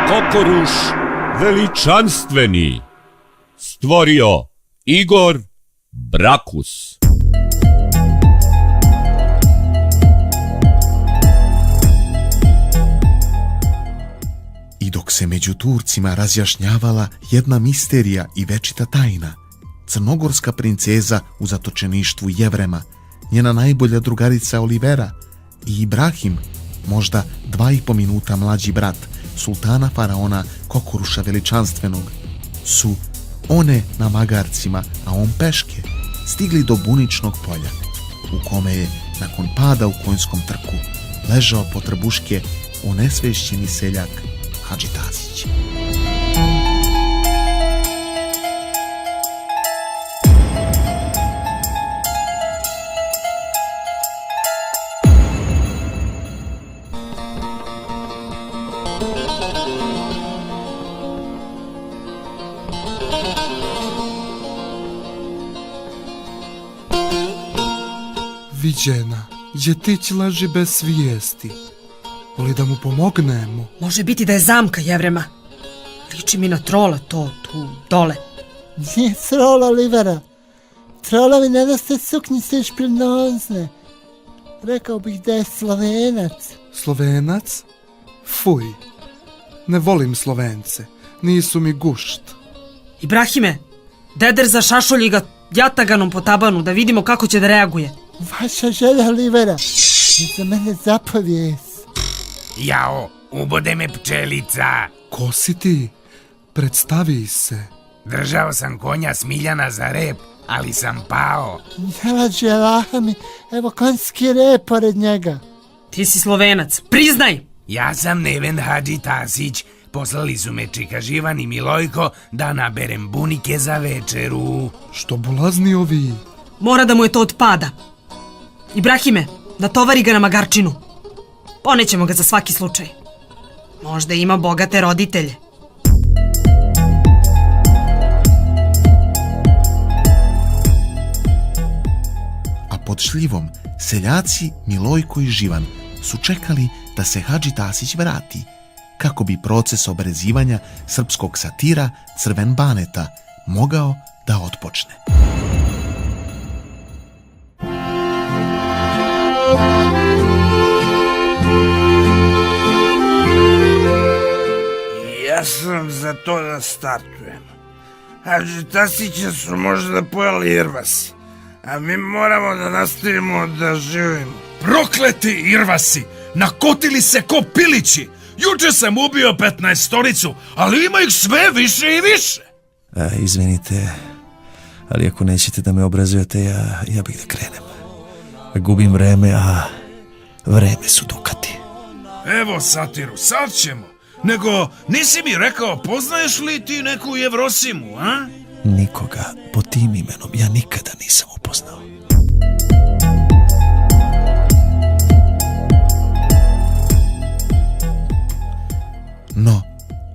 Kokoruš veličanstveni stvorio Igor Brakus. I dok se među Turcima razjašnjavala jedna misterija i večita tajna, crnogorska princeza u zatočeništvu Jevrema, njena najbolja drugarica Olivera i Ibrahim, možda 2,5 minuta mlađi brat sultana faraona Kokoruša veličanstvenog, su one na magarcima, a on peške, stigli do buničnog polja, u kome je, nakon pada u konjskom trku, ležao po trbuške onesvešćeni seljak Hadži Tasić. Viđena, djetić leži bez svijesti. Voli da mu pomognemo? Može biti da je zamka Jevrema. Liči mi na trola to tu dole. Nije trola, Olivera. Trolovi ne nose suknjice i šprinozne. Rekao bih da je Slovenac. Slovenac? Fuj, ne volim Slovence. Nisu mi gušt. Ibrahime, deder za šašolji ga jataganom po tabanu da vidimo kako će da reaguje. Vaša želja, Olivera. Je za mene zapovijest. Jao, ubode me pčelica. Ko si ti? Predstavi se. Držao sam konja Smiljana za rep, ali sam pao. Ne lađe Allaha mi, evo konjski rep pored njega. Ti si Slovenac, priznaj! Ja sam Neven Hadži Tasić. Poslali su me Čika Živan i Milojko da naberem bunike za večeru. Što bulazni ovi? Mora da mu je to odpada. Ibrahime, natovari ga na magarčinu. Ponećemo ga za svaki slučaj. Možda ima bogate roditelje. A pod šljivom seljaci Milojko i Živan su čekali da se Hadži Tasić vrati, kako bi proces obrezivanja srpskog satira Crven Baneta mogao da otpočne. Ja sam za to da startujem. Hadži Tasića su možda pojeli irvasi, a mi moramo da nastavimo da živimo. Prokleti irvasi! Nakotili se ko pilići! Juče sam ubio 15-toricu, ali ima ih sve više i više! Izvinite, ali ako nećete da me obrazujete, ja bih da krenem. Gubim vreme, a vreme su dukati. Evo satiru, sad ćemo. Nego, nisi mi rekao, poznaješ li ti neku Jevrosimu, a? Nikoga po tim imenom ja nikada nisam upoznao. No,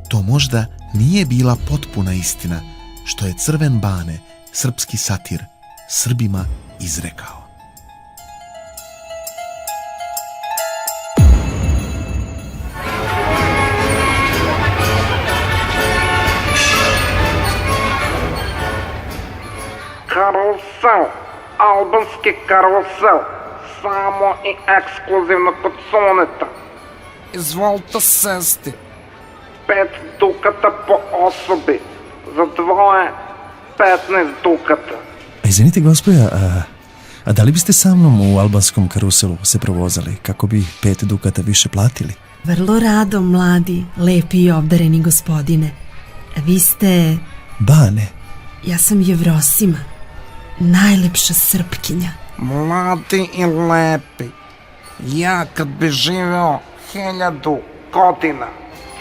to možda nije bila potpuna istina što je Crven Bane, srpski satir, Srbima izrekao. Karusel, albanski karusel, samo i ekskluzivno kod Soneta. Izvolite sesti. 5 dukata po osobi, za dvoje 15 dukata. Izvinite, gospoja, a da li biste sa mnom u albanskom karuselu se provozali kako bi 5 dukata više platili? Vrlo rado, mladi, lepi i obdareni gospodine. Vi ste... Bane. Ja sam Jevrosima, najlepša Srpkinja. Mladi i lepi. Ja kad bi živeo 1000 godina,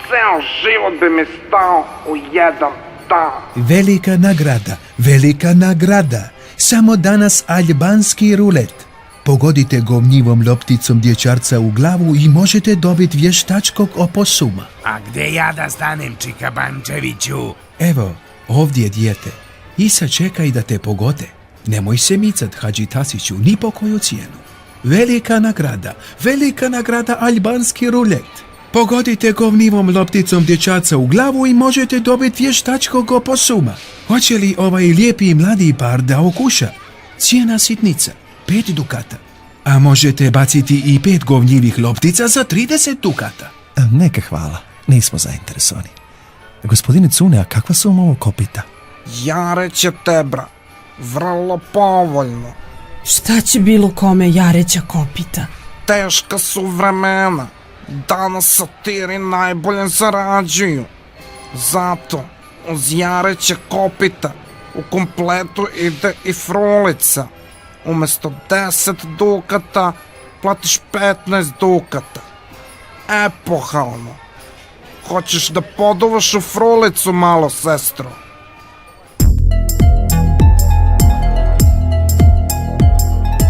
ceo život bi mi stao u jedan dan. Velika nagrada. Samo danas albanski rulet. Pogodite govnjivom lopticom dječarca u glavu i možete dobiti vještačkog oposuma. A gde ja da stanem, Čika Bančeviću? Evo, ovdje dijete. I sad čekaj da te pogode. Nemoj se micat, Hadži Tasiću, ni po koju cijenu. Velika nagrada albanski rulet. Pogodite govnivom lopticom dječarca u glavu i možete dobiti vještačkog oposuma. Hoće li ovaj lijepi mladi par da okuša? Cijena sitnica, 5 dukata. A možete baciti i 5 govnjivih loptica za 30 dukata. Neka hvala, nismo zainteresovani. Gospodine Cune, a kakva su vam ovo kopita? Jareće tebra, vrlo povoljno. Šta će bilo kome jareća kopita? Teška su vremena. Danas satiri najbolje zarađuju. Zato uz jareće kopita u kompletu ide i frulica. Umjesto 10 dukata platiš 15 dukata. Epohalno. Hoćeš da poduvaš u frulicu malo, sestro?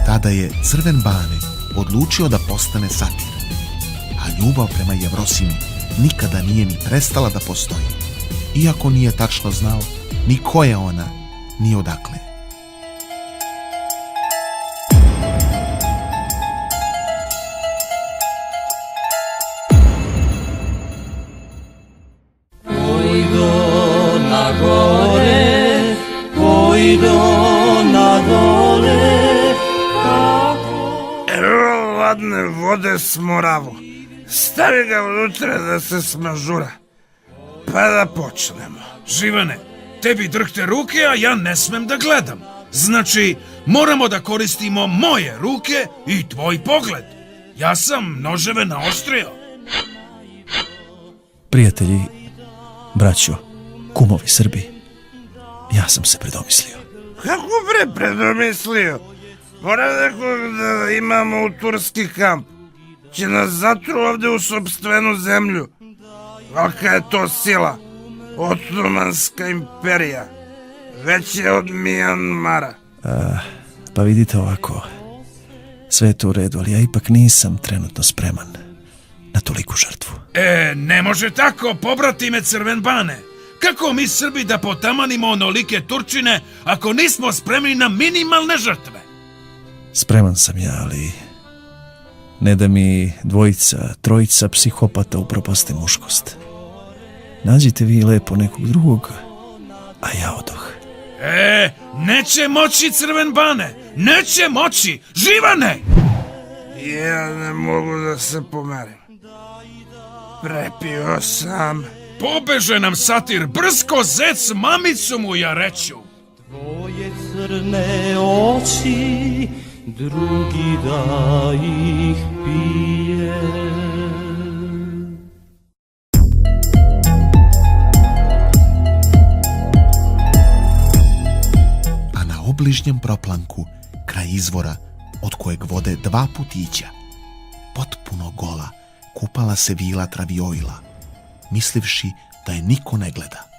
Tada je Crven Bane odlučio da postane satir. A ljubav prema Jevrosimi nikada nije ni prestala da postoji. Iako nije tačno znao ni ko je ona, ni odakle. Evo ladne vode s Moravu. Stavi ga unutra da se smažura. Pa da počnemo. Živane, tebi drhte ruke, a ja ne smem da gledam. Znači, moramo da koristimo moje ruke i tvoj pogled. Ja sam noževe naostrio. Prijatelji, braćo, kumovi Srbi, ja sam se predomislio. Kako bre predomislio? Moram nekog da imamo u turski kamp. Će nas zatru ovde u sopstvenu zemlju. Kolika je to sila? Otomanska imperija. Već je od Mijanmara. Pa vidite ovako, sve je to u redu, ali ja ipak nisam trenutno spreman na toliku žrtvu. Ne može tako, pobratime Crven Bane. Kako mi Srbi da potamanimo onolike Turčine ako nismo spremni na minimalne žrtve? Spreman sam ja, ali ne da mi dvojica, trojica psihopata upropaste muškost. Nađite vi lepo nekog drugog, a ja odoh. Neće moći Crven Bane, neće moći, Živane! Ja ne mogu da se pomerim. Prepio sam. Pobeže nam satir, brsko zec mamicu mu ja reću. Tvoje crne oči, drugi da ih pije. A na obližnjem proplanku, kraj izvora, od kojeg vode 2 putića, potpuno gola, kupala se Vila Travioila, mislivši da je niko ne gleda.